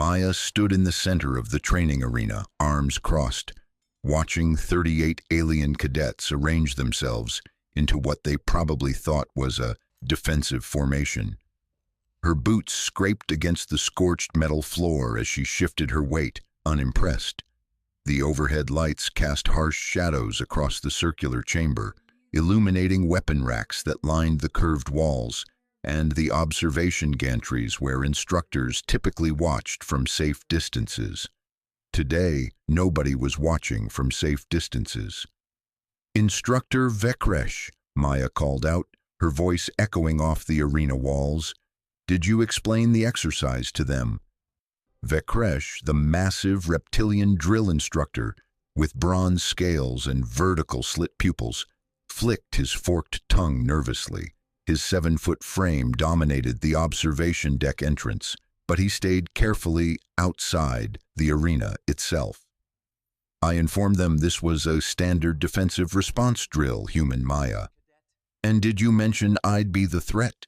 Maya stood in the center of the training arena, arms crossed, watching 38 alien cadets arrange themselves into what they probably thought was a defensive formation. Her boots scraped against the scorched metal floor as she shifted her weight, unimpressed. The overhead lights cast harsh shadows across the circular chamber, illuminating weapon racks that lined the curved walls and the observation gantries where instructors typically watched from safe distances. Today, nobody was watching from safe distances. "Instructor Vekresh," Maya called out, her voice echoing off the arena walls. "Did you explain the exercise to them?" Vekresh, the massive reptilian drill instructor, with bronze scales and vertical slit pupils, flicked his forked tongue nervously. His 7-foot frame dominated the observation deck entrance, but he stayed carefully outside the arena itself. "I informed them this was a standard defensive response drill, human Maya." "And did you mention I'd be the threat?"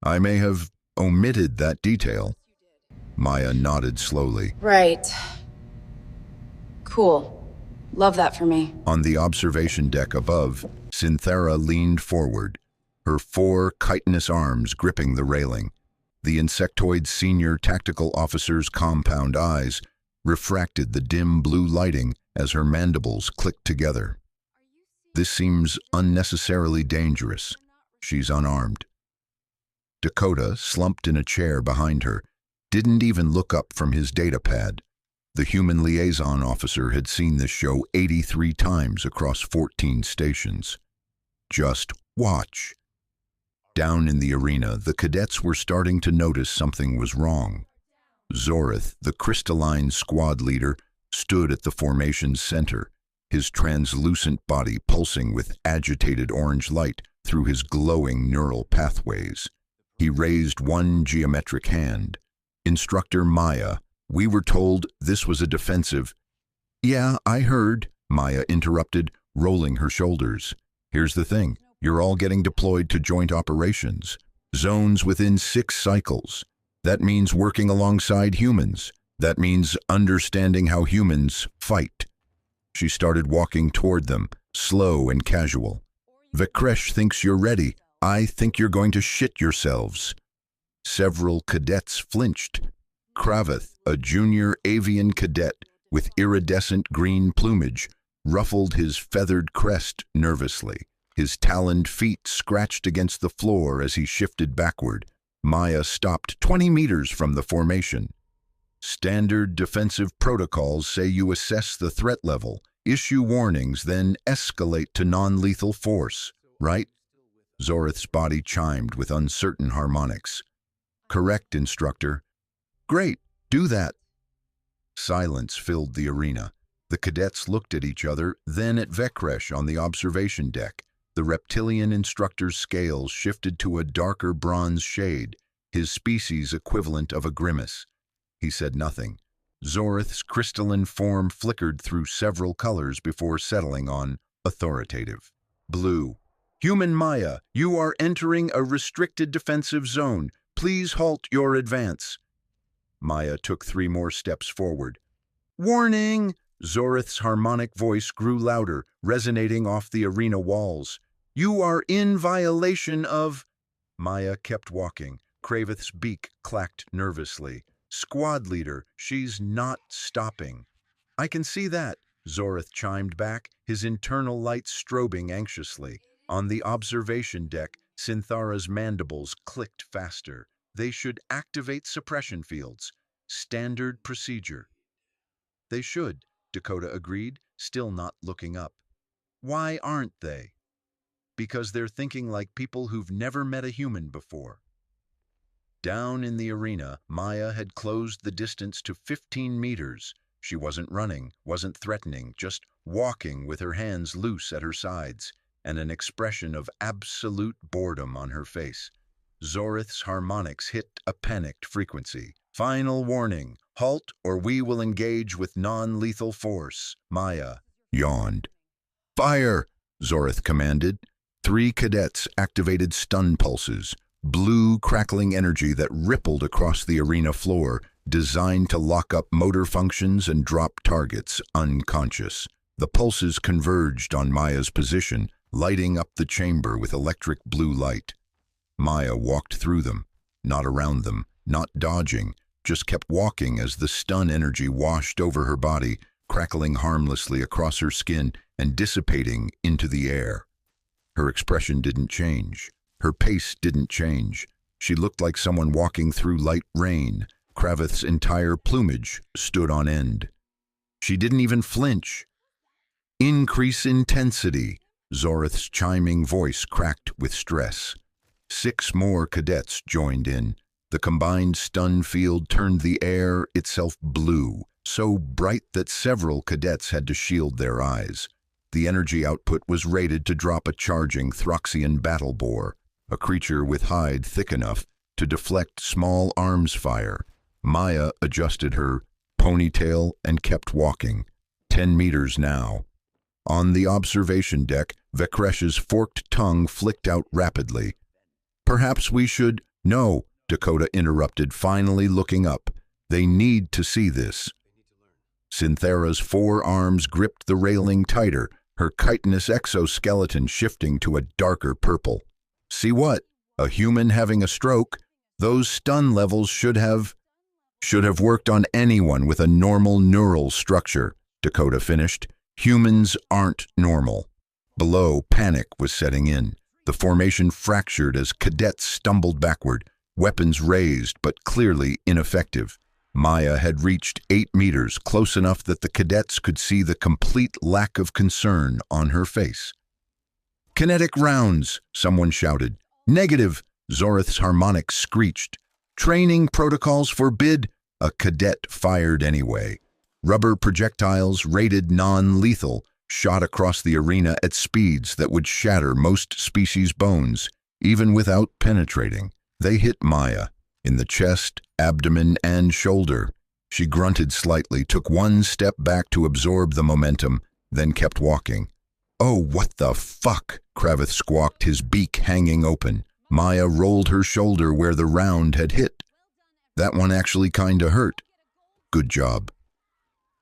"I may have omitted that detail." Maya nodded slowly. Right. Cool. Love that for me. On the observation deck above, Synthera leaned forward, her 4 chitinous arms gripping the railing. The insectoid senior tactical officer's compound eyes refracted the dim blue lighting as her mandibles clicked together. "This seems unnecessarily dangerous." She's unarmed. Dakota, slumped in a chair behind her, didn't even look up from his data pad. The human liaison officer had seen this show 83 times across 14 stations. "Just watch." Down in the arena, the cadets were starting to notice something was wrong. Zorith, the crystalline squad leader, stood at the formation's center, his translucent body pulsing with agitated orange light through his glowing neural pathways. He raised one geometric hand. "Instructor Maya, we were told this was a defensive—" "Yeah, I heard," Maya interrupted, rolling her shoulders. "Here's the thing. You're all getting deployed to joint operations. Zones within 6 cycles. That means working alongside humans. That means understanding how humans fight." She started walking toward them, slow and casual. "Vekresh thinks you're ready. I think you're going to shit yourselves." Several cadets flinched. Kravith, a junior avian cadet with iridescent green plumage, ruffled his feathered crest nervously. His taloned feet scratched against the floor as he shifted backward. Maya stopped 20 meters from the formation. "Standard defensive protocols say you assess the threat level, issue warnings, then escalate to non-lethal force, right?" Zorith's body chimed with uncertain harmonics. "Correct, instructor." "Great, do that." Silence filled the arena. The cadets looked at each other, then at Vekresh on the observation deck. The reptilian instructor's scales shifted to a darker bronze shade, his species equivalent of a grimace. He said nothing. Zorith's crystalline form flickered through several colors before settling on authoritative. "Blue. Human Maya, you are entering a restricted defensive zone. Please halt your advance." Maya took 3 more steps forward. "Warning!" Zorith's harmonic voice grew louder, resonating off the arena walls. "You are in violation of—" Maya kept walking. Kravith's beak clacked nervously. "Squad leader, she's not stopping." "I can see that," Zorith chimed back, his internal lights strobing anxiously. On the observation deck, Synthara's mandibles clicked faster. "They should activate suppression fields. Standard procedure." "They should," Dakota agreed, still not looking up. "Why aren't they?" "Because they're thinking like people who've never met a human before." Down in the arena, Maya had closed the distance to 15 meters. She wasn't running, wasn't threatening, just walking with her hands loose at her sides and an expression of absolute boredom on her face. Zorith's harmonics hit a panicked frequency. "Final warning. Halt or we will engage with non-lethal force." Maya yawned. "Fire!" Zorith commanded. 3 cadets activated stun pulses, blue crackling energy that rippled across the arena floor, designed to lock up motor functions and drop targets unconscious. The pulses converged on Maya's position, lighting up the chamber with electric blue light. Maya walked through them, not around them, not dodging, just kept walking as the stun energy washed over her body, crackling harmlessly across her skin and dissipating into the air. Her expression didn't change. Her pace didn't change. She looked like someone walking through light rain. Kravith's entire plumage stood on end. She didn't even flinch. Increase intensity, Zorith's chiming voice cracked with stress. 6 more cadets joined in. The combined stun field turned the air itself blue, so bright that several cadets had to shield their eyes. The energy output was rated to drop a charging Throxian battle boar, a creature with hide thick enough to deflect small arms fire. Maya adjusted her ponytail and kept walking. 10 meters now. On the observation deck, Vekresh's forked tongue flicked out rapidly. "Perhaps we should—" "No," Dakota interrupted, finally looking up. "They need to see this." Synthera's 4 arms gripped the railing tighter, her chitinous exoskeleton shifting to a darker purple. "See what? A human having a stroke? Those stun levels should have worked on anyone with a normal neural structure," Dakota finished. "Humans aren't normal." Below, panic was setting in. The formation fractured as cadets stumbled backward, weapons raised but clearly ineffective. Maya had reached 8 meters, close enough that the cadets could see the complete lack of concern on her face. "Kinetic rounds," someone shouted. "Negative," Zorith's harmonic screeched. "Training protocols forbid." A cadet fired anyway. Rubber projectiles, rated non-lethal, shot across the arena at speeds that would shatter most species' bones, even without penetrating. They hit Maya in the chest, abdomen, and shoulder. She grunted slightly, took 1 step back to absorb the momentum, then kept walking. "Oh, what the fuck?" Kravith squawked, his beak hanging open. Maya rolled her shoulder where the round had hit. "That one actually kinda hurt." "Good job."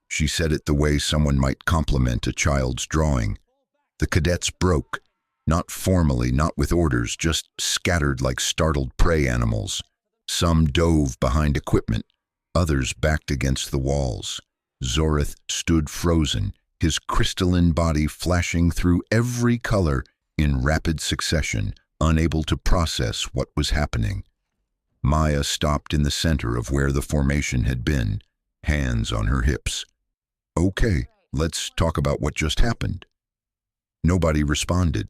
She said it the way someone might compliment a child's drawing. The cadets broke. Not formally, not with orders, just scattered like startled prey animals. Some dove behind equipment, others backed against the walls. Zorith stood frozen, his crystalline body flashing through every color in rapid succession, unable to process what was happening. Maya stopped in the center of where the formation had been, hands on her hips. "Okay, let's talk about what just happened." Nobody responded.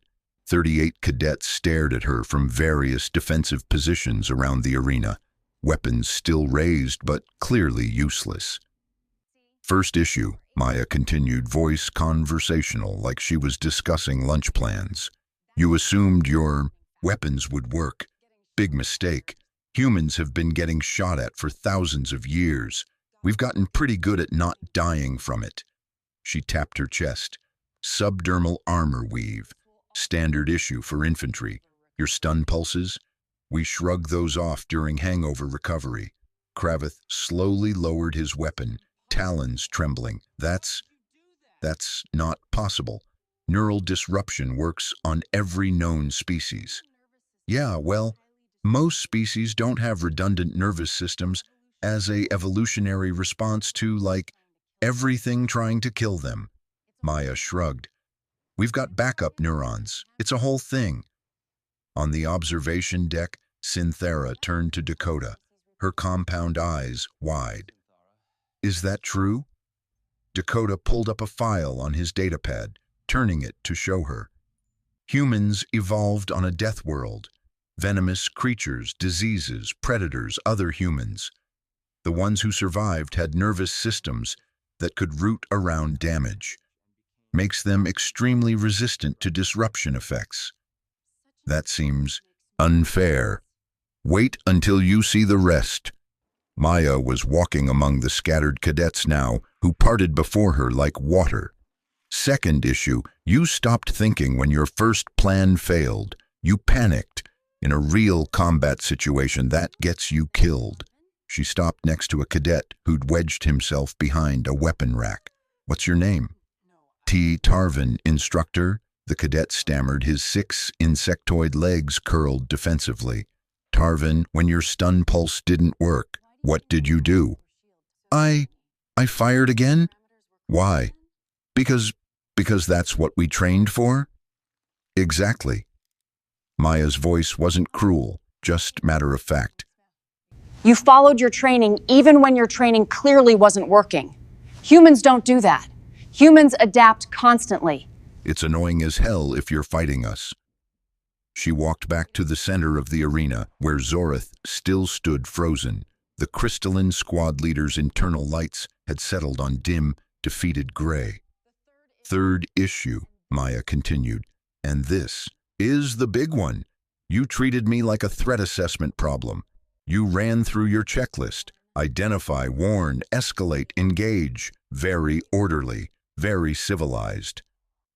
38 cadets stared at her from various defensive positions around the arena, weapons still raised but clearly useless. "First issue," Maya continued, voice conversational, like she was discussing lunch plans. "You assumed your weapons would work. Big mistake. Humans have been getting shot at for thousands of years. We've gotten pretty good at not dying from it." She tapped her chest. "Subdermal armor weave. Standard issue for infantry. Your stun pulses? We shrug those off during hangover recovery." Kravith slowly lowered his weapon, talons trembling. That's not possible. Neural disruption works on every known species." "Yeah, well, most species don't have redundant nervous systems as a evolutionary response to, like, everything trying to kill them." Maya shrugged. "We've got backup neurons. It's a whole thing." On the observation deck, Synthera turned to Dakota, her compound eyes wide. "Is that true?" Dakota pulled up a file on his datapad, turning it to show her. "Humans evolved on a death world. Venomous creatures, diseases, predators, other humans. The ones who survived had nervous systems that could root around damage. Makes them extremely resistant to disruption effects." "That seems unfair. Wait until you see the rest." Maya was walking among the scattered cadets now, who parted before her like water. "Second issue, you stopped thinking when your first plan failed. You panicked. In a real combat situation, that gets you killed." She stopped next to a cadet who'd wedged himself behind a weapon rack. "What's your name?" Tarvin, instructor. The cadet stammered, his 6 insectoid legs curled defensively. "Tarvin, when your stun pulse didn't work, what did you do?" I fired again." "Why?" Because that's what we trained for?" "Exactly." Maya's voice wasn't cruel, just matter of fact. You followed your training even when your training clearly wasn't working. Humans don't do that. Humans adapt constantly. "It's annoying as hell if you're fighting us." She walked back to the center of the arena, where Zorith still stood frozen. The crystalline squad leader's internal lights had settled on dim, defeated gray. "Third issue," Maya continued, "and this is the big one. You treated me like a threat assessment problem. You ran through your checklist: identify, warn, escalate, engage. Very orderly, very civilized."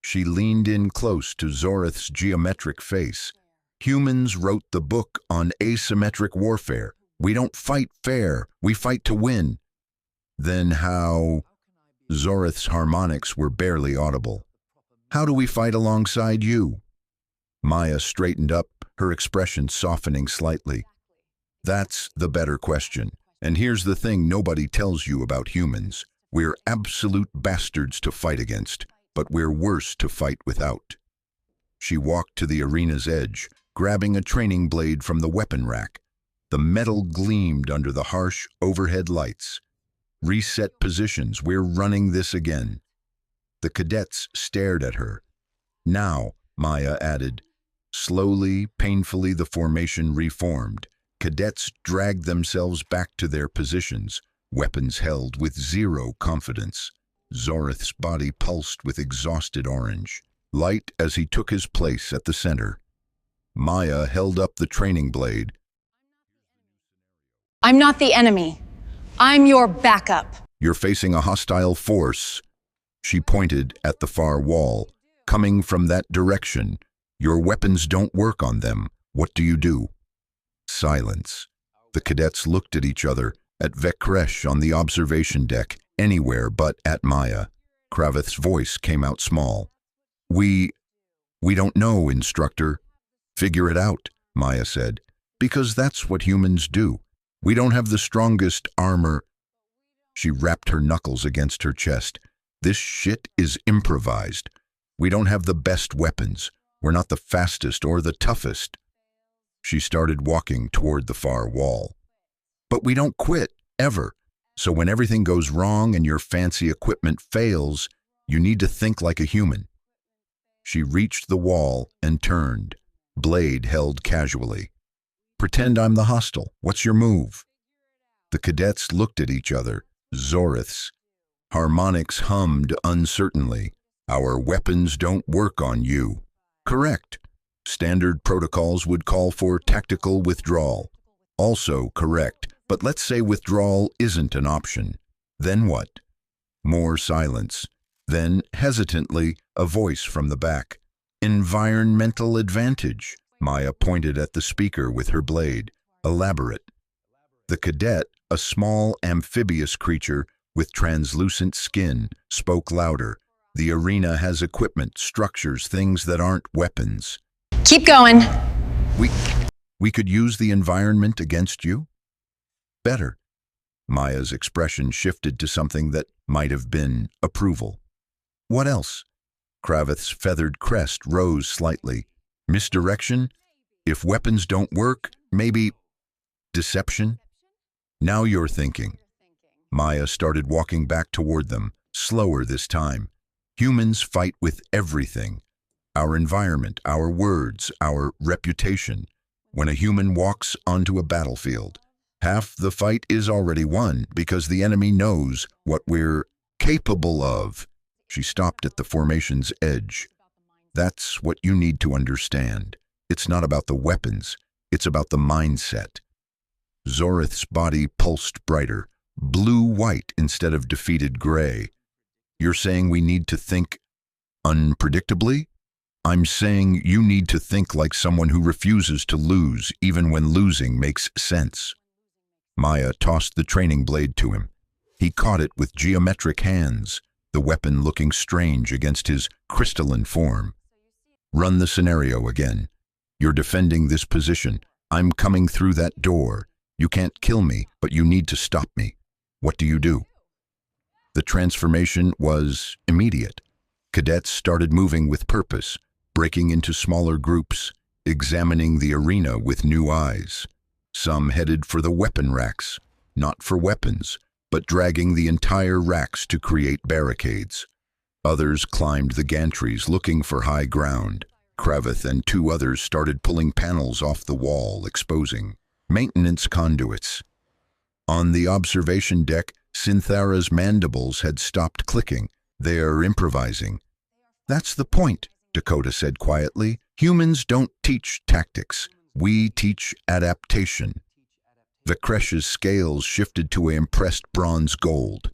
She leaned in close to Zorith's geometric face. "Humans wrote the book on asymmetric warfare. We don't fight fair, we fight to win." "Then how?" Zorith's harmonics were barely audible. "How do we fight alongside you?" Maya straightened up, her expression softening slightly. "That's the better question. And here's the thing nobody tells you about humans. We're absolute bastards to fight against, but we're worse to fight without." She walked to the arena's edge, grabbing a training blade from the weapon rack. The metal gleamed under the harsh overhead lights. "Reset positions, we're running this again." The cadets stared at her. "Now," Maya added. Slowly, painfully, the formation reformed. Cadets dragged themselves back to their positions, weapons held with zero confidence. Zorith's body pulsed with exhausted orange, light as he took his place at the center. Maya held up the training blade. I'm not the enemy. I'm your backup. "You're facing a hostile force." She pointed at the far wall. "Coming from that direction. Your weapons don't work on them. What do you do?" Silence. The cadets looked at each other, at Vekresh on the observation deck, anywhere but at Maya. Kravith's voice came out small. We don't know, instructor." "Figure it out," Maya said. "Because that's what humans do. We don't have the strongest armor." She rapped her knuckles against her chest. "This shit is improvised. We don't have the best weapons. We're not the fastest or the toughest." She started walking toward the far wall. "But we don't quit, ever. So when everything goes wrong and your fancy equipment fails, you need to think like a human." She reached the wall and turned, blade held casually. "Pretend I'm the hostile. What's your move?" The cadets looked at each other. Zorith's harmonics hummed uncertainly. "Our weapons don't work on you." "Correct. Standard protocols would call for tactical withdrawal." "Also correct, but let's say withdrawal isn't an option. Then what?" More silence. Then, hesitantly, a voice from the back. "Environmental advantage." Maya pointed at the speaker with her blade. "Elaborate." The cadet, a small amphibious creature with translucent skin, spoke louder. "The arena has equipment, structures, things that aren't weapons." Keep going. We could use the environment against you?" "Better." Maya's expression shifted to something that might have been approval. "What else?" Kravith's feathered crest rose slightly. "Misdirection? If weapons don't work, maybe deception?" "Now you're thinking." Maya started walking back toward them, slower this time. "Humans fight with everything. Our environment, our words, our reputation. When a human walks onto a battlefield, half the fight is already won because the enemy knows what we're capable of." She stopped at the formation's edge. "That's what you need to understand. It's not about the weapons, it's about the mindset." Zorith's body pulsed brighter, blue-white instead of defeated gray. "You're saying we need to think unpredictably?" "I'm saying you need to think like someone who refuses to lose, even when losing makes sense." Maya tossed the training blade to him. He caught it with geometric hands, the weapon looking strange against his crystalline form. Run the scenario again. You're defending this position. I'm coming through that door. You can't kill me, but you need to stop me. What do you do? The transformation was immediate. Cadets started moving with purpose, breaking into smaller groups, examining the arena with new eyes. Some headed for the weapon racks, not for weapons, but dragging the entire racks to create barricades. Others climbed the gantries looking for high ground. Kraveth and two others started pulling panels off the wall, exposing maintenance conduits. On the observation deck, Synthara's mandibles had stopped clicking. They're improvising. That's the point, Dakota said quietly. Humans don't teach tactics. We teach adaptation. Vikresh's scales shifted to an impressed bronze gold.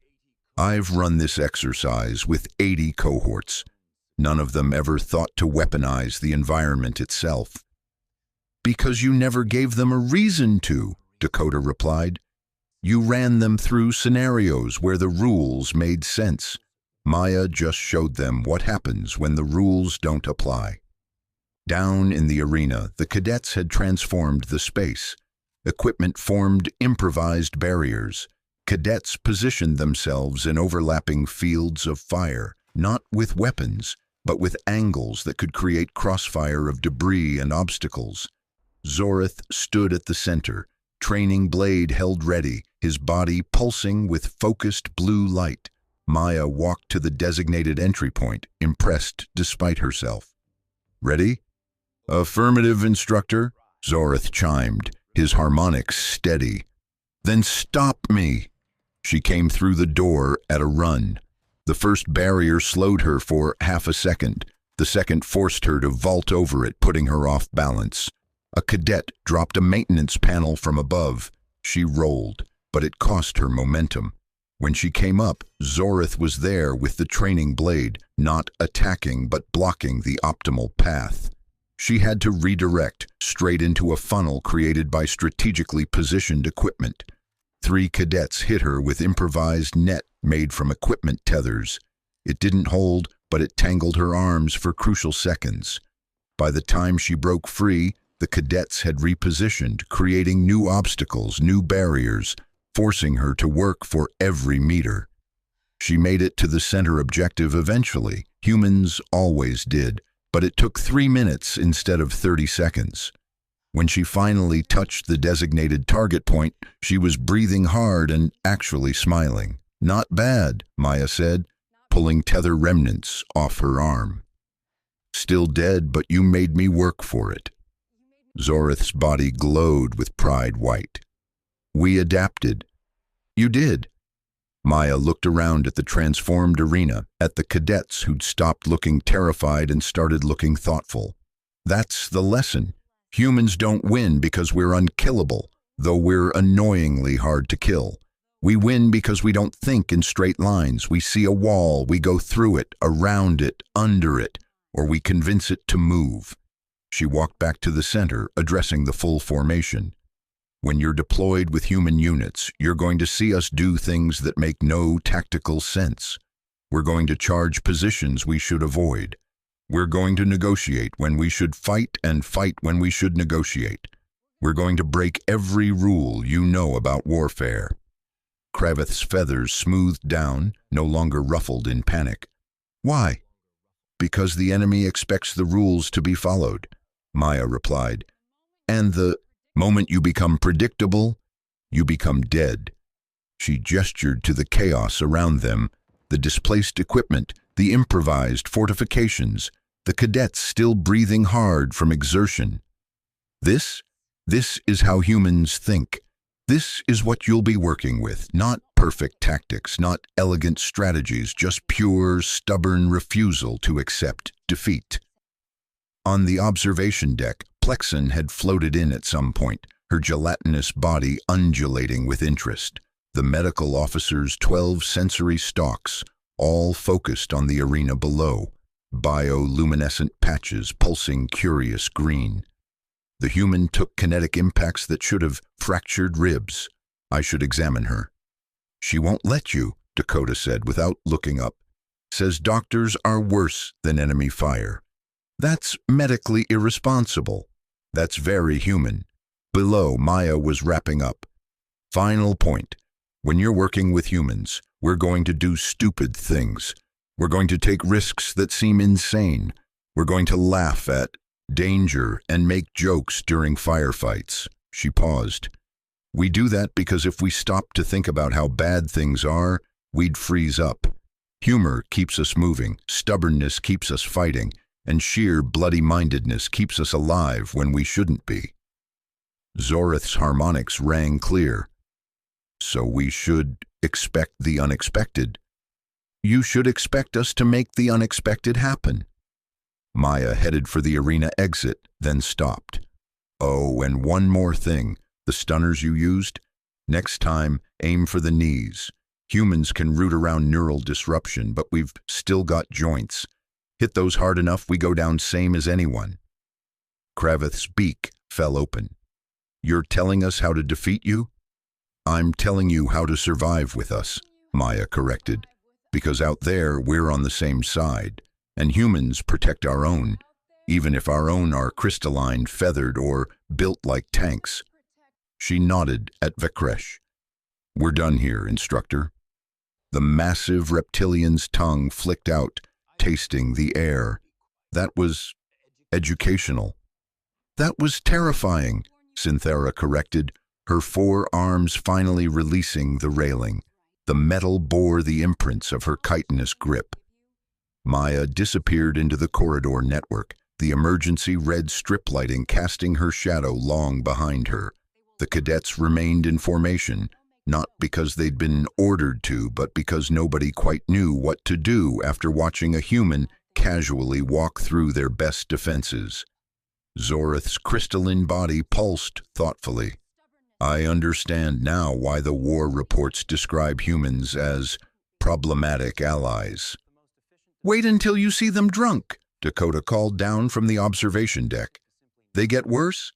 I've run this exercise with 80 cohorts. None of them ever thought to weaponize the environment itself. Because you never gave them a reason to, Dakota replied. You ran them through scenarios where the rules made sense. Maya just showed them what happens when the rules don't apply. Down in the arena, the cadets had transformed the space. Equipment formed improvised barriers. Cadets positioned themselves in overlapping fields of fire, not with weapons, but with angles that could create crossfire of debris and obstacles. Zorith stood at the center, training blade held ready, his body pulsing with focused blue light. Maya walked to the designated entry point, impressed despite herself. Ready? Affirmative, instructor, Zorith chimed, his harmonics steady. Then stop me. She came through the door at a run. The first barrier slowed her for half a second. The second forced her to vault over it, putting her off balance. A cadet dropped a maintenance panel from above. She rolled, but it cost her momentum. When she came up, Zorith was there with the training blade, not attacking but blocking the optimal path. She had to redirect straight into a funnel created by strategically positioned equipment. 3 cadets hit her with improvised net made from equipment tethers. It didn't hold, but it tangled her arms for crucial seconds. By the time she broke free, the cadets had repositioned, creating new obstacles, new barriers, forcing her to work for every meter. She made it to the center objective eventually. Humans always did, but it took 3 minutes instead of 30 seconds. When she finally touched the designated target point, she was breathing hard and actually smiling. Not bad, Maya said, pulling tether remnants off her arm. Still dead, but you made me work for it. Zorith's body glowed with pride white. We adapted. You did. Maya looked around at the transformed arena, at the cadets who'd stopped looking terrified and started looking thoughtful. That's the lesson. Humans don't win because we're unkillable, though we're annoyingly hard to kill. We win because we don't think in straight lines. We see a wall, we go through it, around it, under it, or we convince it to move. She walked back to the center, addressing the full formation. When you're deployed with human units, you're going to see us do things that make no tactical sense. We're going to charge positions we should avoid. We're going to negotiate when we should fight and fight when we should negotiate. We're going to break every rule you know about warfare. Kraveth's feathers smoothed down, no longer ruffled in panic. Why? Because the enemy expects the rules to be followed, Maya replied. And the moment you become predictable, you become dead. She gestured to the chaos around them, the displaced equipment, the improvised fortifications, the cadets still breathing hard from exertion. This is how humans think. This is what you'll be working with, not perfect tactics, not elegant strategies, just pure, stubborn refusal to accept defeat. On the observation deck, Plexen had floated in at some point, her gelatinous body undulating with interest. The medical officer's 12 sensory stalks, all focused on the arena below, bioluminescent patches pulsing curious green. The human took kinetic impacts that should have fractured ribs. I should examine her. She won't let you, Dakota said without looking up. Says doctors are worse than enemy fire. That's medically irresponsible. That's very human. Below, Maya was wrapping up. Final point. When you're working with humans, we're going to do stupid things. We're going to take risks that seem insane. We're going to laugh at danger and make jokes during firefights. She paused. We do that because if we stopped to think about how bad things are, we'd freeze up. Humor keeps us moving, stubbornness keeps us fighting, and sheer bloody-mindedness keeps us alive when we shouldn't be. Zorith's harmonics rang clear. So we should expect the unexpected. You should expect us to make the unexpected happen. Maya headed for the arena exit, then stopped. Oh, and one more thing. The stunners you used? Next time, aim for the knees. Humans can root around neural disruption, but we've still got joints. Hit those hard enough, we go down same as anyone. Kravith's beak fell open. You're telling us how to defeat you? I'm telling you how to survive with us, Maya corrected. Because out there, we're on the same side, and humans protect our own, even if our own are crystalline, feathered, or built like tanks. She nodded at Vakresh. We're done here, instructor. The massive reptilian's tongue flicked out, tasting the air. That was educational. That was terrifying, Synthera corrected, her forearms finally releasing the railing. The metal bore the imprints of her chitinous grip. Maya disappeared into the corridor network, the emergency red strip lighting casting her shadow long behind her. The cadets remained in formation, not because they'd been ordered to, but because nobody quite knew what to do after watching a human casually walk through their best defenses. Zorith's crystalline body pulsed thoughtfully. I understand now why the war reports describe humans as problematic allies. Wait until you see them drunk, Dakota called down from the observation deck. They get worse,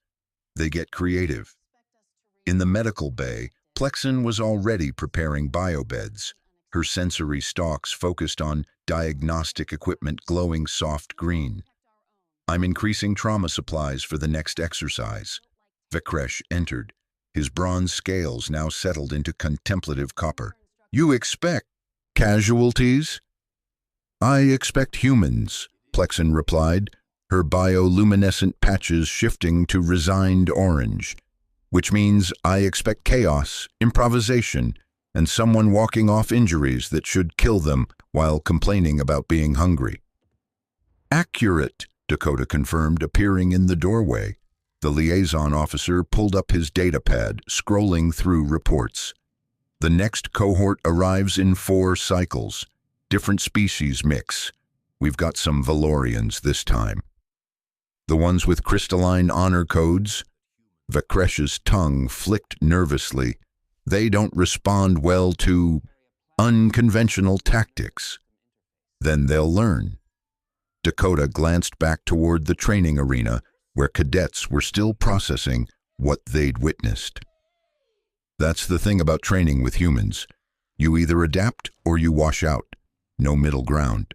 they get creative. In the medical bay, Plexen was already preparing biobeds, her sensory stalks focused on diagnostic equipment glowing soft green. I'm increasing trauma supplies for the next exercise. Vakresh entered, his bronze scales now settled into contemplative copper. You expect casualties? I expect humans, Plexen replied, her bioluminescent patches shifting to resigned orange. Which means I expect chaos, improvisation, and someone walking off injuries that should kill them while complaining about being hungry. Accurate, Dakota confirmed, appearing in the doorway. The liaison officer pulled up his datapad, scrolling through reports. The next cohort arrives in 4 cycles. Different species mix. We've got some Valorians this time. The ones with crystalline honor codes? Vakresh's tongue flicked nervously. They don't respond well to unconventional tactics. Then they'll learn. Dakota glanced back toward the training arena, where cadets were still processing what they'd witnessed. That's the thing about training with humans. You either adapt or you wash out. No middle ground.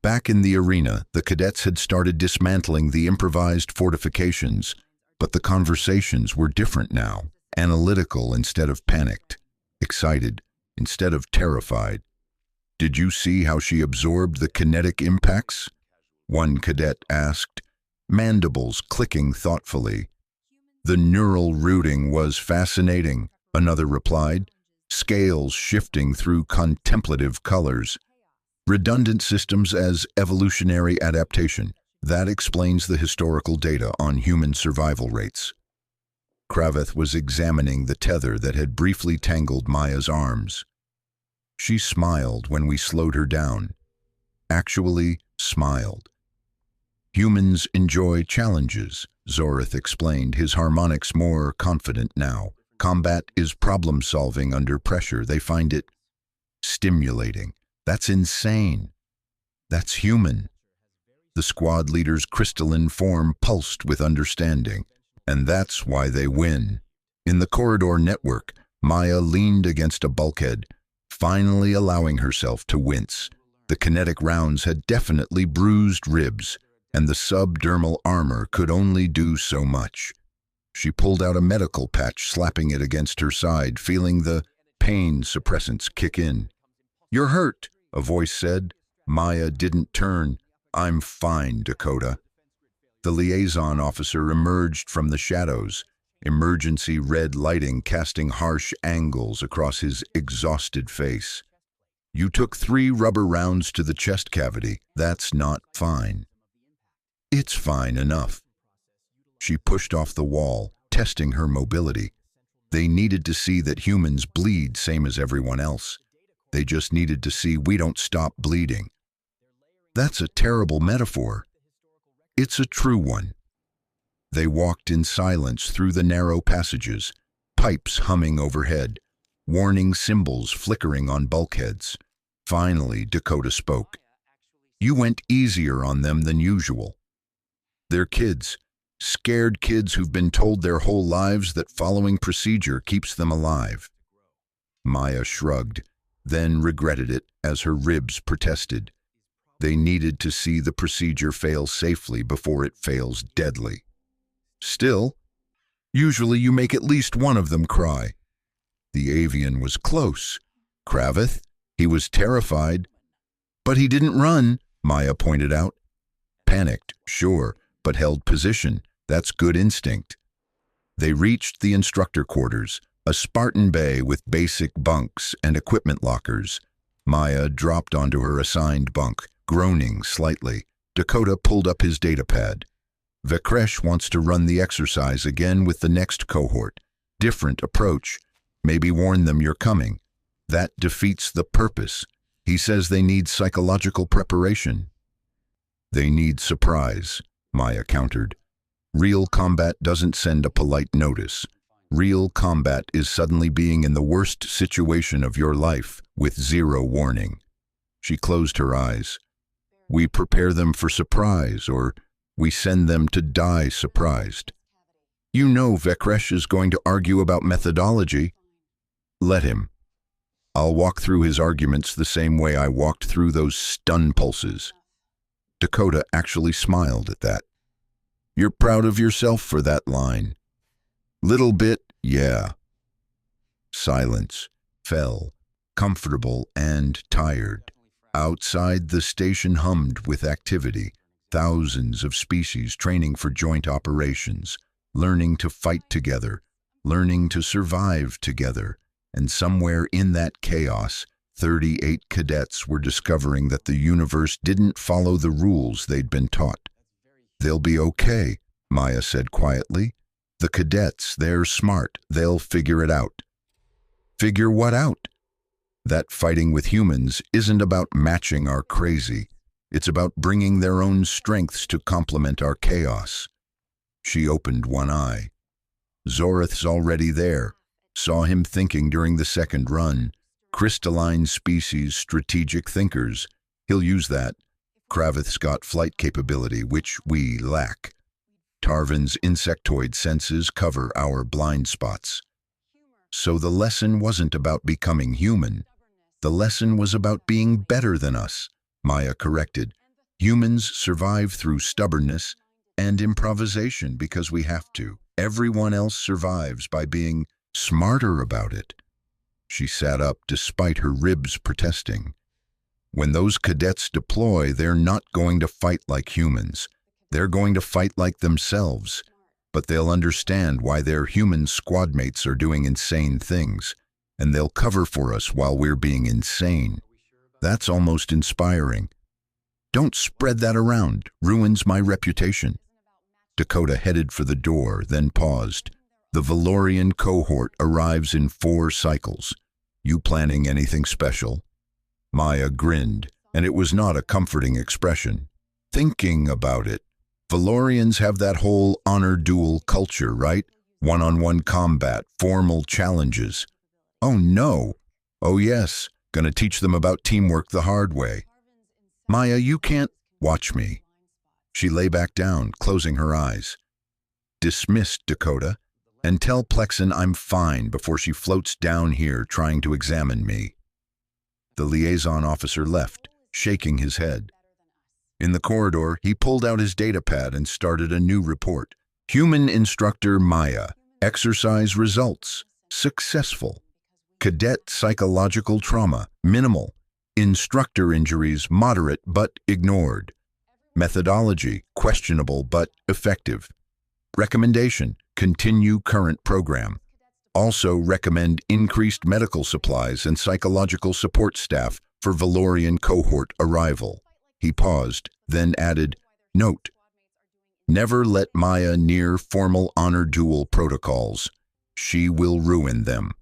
Back in the arena, the cadets had started dismantling the improvised fortifications, but the conversations were different now, analytical instead of panicked, excited instead of terrified. Did you see how she absorbed the kinetic impacts? One cadet asked, mandibles clicking thoughtfully. The neural rooting was fascinating, another replied, scales shifting through contemplative colors. Redundant systems as evolutionary adaptation. That explains the historical data on human survival rates. Kravith was examining the tether that had briefly tangled Maya's arms. She smiled when we slowed her down. Actually smiled. Humans enjoy challenges, Zorith explained, his harmonics more confident now. Combat is problem-solving under pressure. They find it stimulating. That's insane. That's human. The squad leader's crystalline form pulsed with understanding, and that's why they win. In the corridor network, Maya leaned against a bulkhead, finally allowing herself to wince. The kinetic rounds had definitely bruised ribs, and the subdermal armor could only do so much. She pulled out a medical patch, slapping it against her side, feeling the pain suppressants kick in. "You're hurt," a voice said. Maya didn't turn. "I'm fine, Dakota." The liaison officer emerged from the shadows, emergency red lighting casting harsh angles across his exhausted face. "You took 3 rubber rounds to the chest cavity. That's not fine." "It's fine enough." She pushed off the wall, testing her mobility. They needed to see that humans bleed same as everyone else. They just needed to see we don't stop bleeding. That's a terrible metaphor. It's a true one. They walked in silence through the narrow passages, pipes humming overhead, warning symbols flickering on bulkheads. Finally, Dakota spoke. "You went easier on them than usual. They're kids, scared kids who've been told their whole lives that following procedure keeps them alive." Maya shrugged, then regretted it as her ribs protested. They needed to see the procedure fail safely before it fails deadly. "Still, usually you make at least one of them cry." The avian was close. Kravith, he was terrified. "But he didn't run," Maya pointed out. "Panicked, sure, but held position. That's good instinct." They reached the instructor quarters, a Spartan bay with basic bunks and equipment lockers. Maya dropped onto her assigned bunk, groaning slightly. Dakota pulled up his datapad. "Vekresh wants to run the exercise again with the next cohort. Different approach. Maybe warn them you're coming. That defeats the purpose. He says they need psychological preparation." "They need surprise," Maya countered. "Real combat doesn't send a polite notice. Real combat is suddenly being in the worst situation of your life with 0 warning." She closed her eyes. "We prepare them for surprise, or we send them to die surprised." "You know Vekresh is going to argue about methodology." "Let him. I'll walk through his arguments the same way I walked through those stun pulses." Dakota actually smiled at that. "You're proud of yourself for that line." "Little bit, yeah." Silence fell, comfortable and tired. Outside, the station hummed with activity. Thousands of species training for joint operations, learning to fight together, learning to survive together. And somewhere in that chaos, 38 cadets were discovering that the universe didn't follow the rules they'd been taught. "They'll be okay," Maya said quietly. "The cadets, they're smart. They'll figure it out." "Figure what out?" "That fighting with humans isn't about matching our crazy. It's about bringing their own strengths to complement our chaos." She opened one eye. "Zorith's already there. Saw him thinking during the second run. Crystalline species, strategic thinkers. He'll use that. Kravith's got flight capability, which we lack. Tarvan's insectoid senses cover our blind spots." So the lesson wasn't about becoming human. The lesson was about being better than us, Maya corrected. Humans survive through stubbornness and improvisation because we have to. Everyone else survives by being smarter about it. She sat up despite her ribs protesting. "When those cadets deploy, they're not going to fight like humans. They're going to fight like themselves. But they'll understand why their human squad mates are doing insane things, and they'll cover for us while we're being insane. That's almost inspiring. Don't spread that around. Ruins my reputation." Dakota headed for the door, then paused. "The Valorian cohort arrives in 4 cycles. You planning anything special?" Maya grinned, and it was not a comforting expression. "Thinking about it. Valorians have that whole honor duel culture, right? One-on-one combat, formal challenges." "Oh no." "Oh yes, gonna teach them about teamwork the hard way." "Maya, you can't." "Watch me." She lay back down, closing her eyes. "Dismissed, Dakota. And tell Plexen I'm fine before she floats down here trying to examine me." The liaison officer left, shaking his head. In the corridor, he pulled out his data pad and started a new report. Human instructor Maya. Exercise results. Successful. Cadet psychological trauma. Minimal. Instructor injuries moderate but ignored. Methodology questionable but effective. Recommendation: continue current program. Also recommend increased medical supplies and psychological support staff for Valorian cohort arrival. He paused, then added, "Note: never let Maya near formal honor duel protocols. She will ruin them."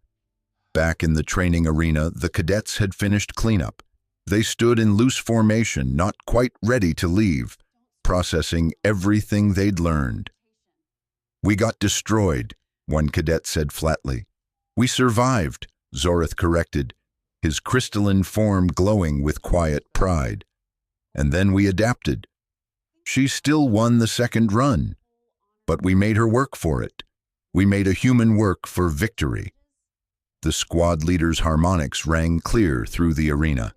Back in the training arena, the cadets had finished cleanup. They stood in loose formation, not quite ready to leave, processing everything they'd learned. "We got destroyed," one cadet said flatly. "We survived," Zorith corrected, his crystalline form glowing with quiet pride. "And then we adapted. She still won the second run, but we made her work for it. We made a human work for victory." The squad leader's harmonics rang clear through the arena.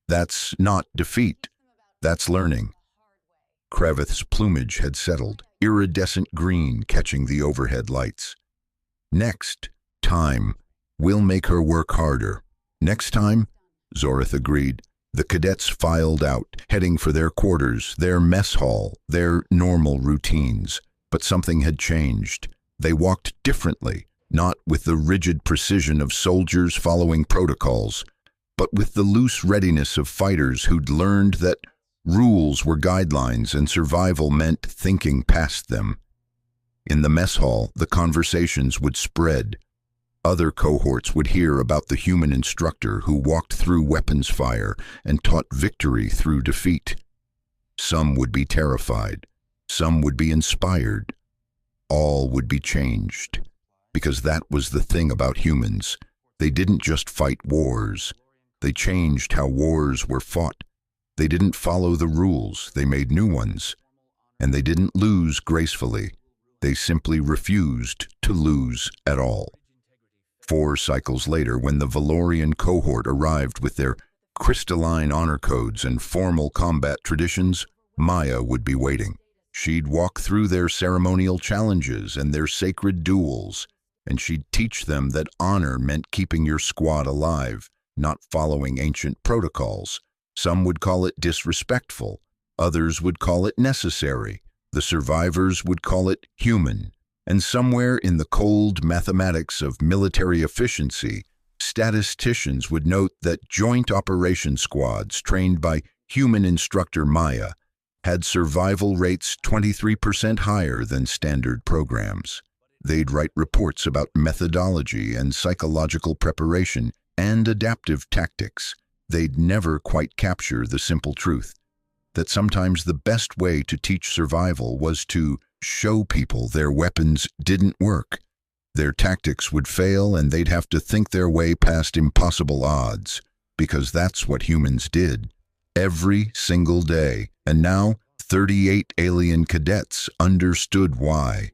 "That's not defeat. That's learning." Krevith's plumage had settled, iridescent green catching the overhead lights. "Next time, we'll make her work harder." "Next time," Zorith agreed. The cadets filed out, heading for their quarters, their mess hall, their normal routines. But something had changed. They walked differently, not with the rigid precision of soldiers following protocols, but with the loose readiness of fighters who'd learned that rules were guidelines and survival meant thinking past them. In the mess hall, the conversations would spread. Other cohorts would hear about the human instructor who walked through weapons fire and taught victory through defeat. Some would be terrified. Some would be inspired. All would be changed. Because that was the thing about humans. They didn't just fight wars. They changed how wars were fought. They didn't follow the rules. They made new ones. And they didn't lose gracefully. They simply refused to lose at all. 4 cycles later, when the Valorian cohort arrived with their crystalline honor codes and formal combat traditions, Maya would be waiting. She'd walk through their ceremonial challenges and their sacred duels, and she'd teach them that honor meant keeping your squad alive, not following ancient protocols. Some would call it disrespectful. Others would call it necessary. The survivors would call it human. And somewhere in the cold mathematics of military efficiency, statisticians would note that joint operation squads trained by human instructor Maya had survival rates 23% higher than standard programs. They'd write reports about methodology and psychological preparation and adaptive tactics. They'd never quite capture the simple truth that sometimes the best way to teach survival was to show people their weapons didn't work. Their tactics would fail and they'd have to think their way past impossible odds, because that's what humans did. Every single day. And now, 38 alien cadets understood why.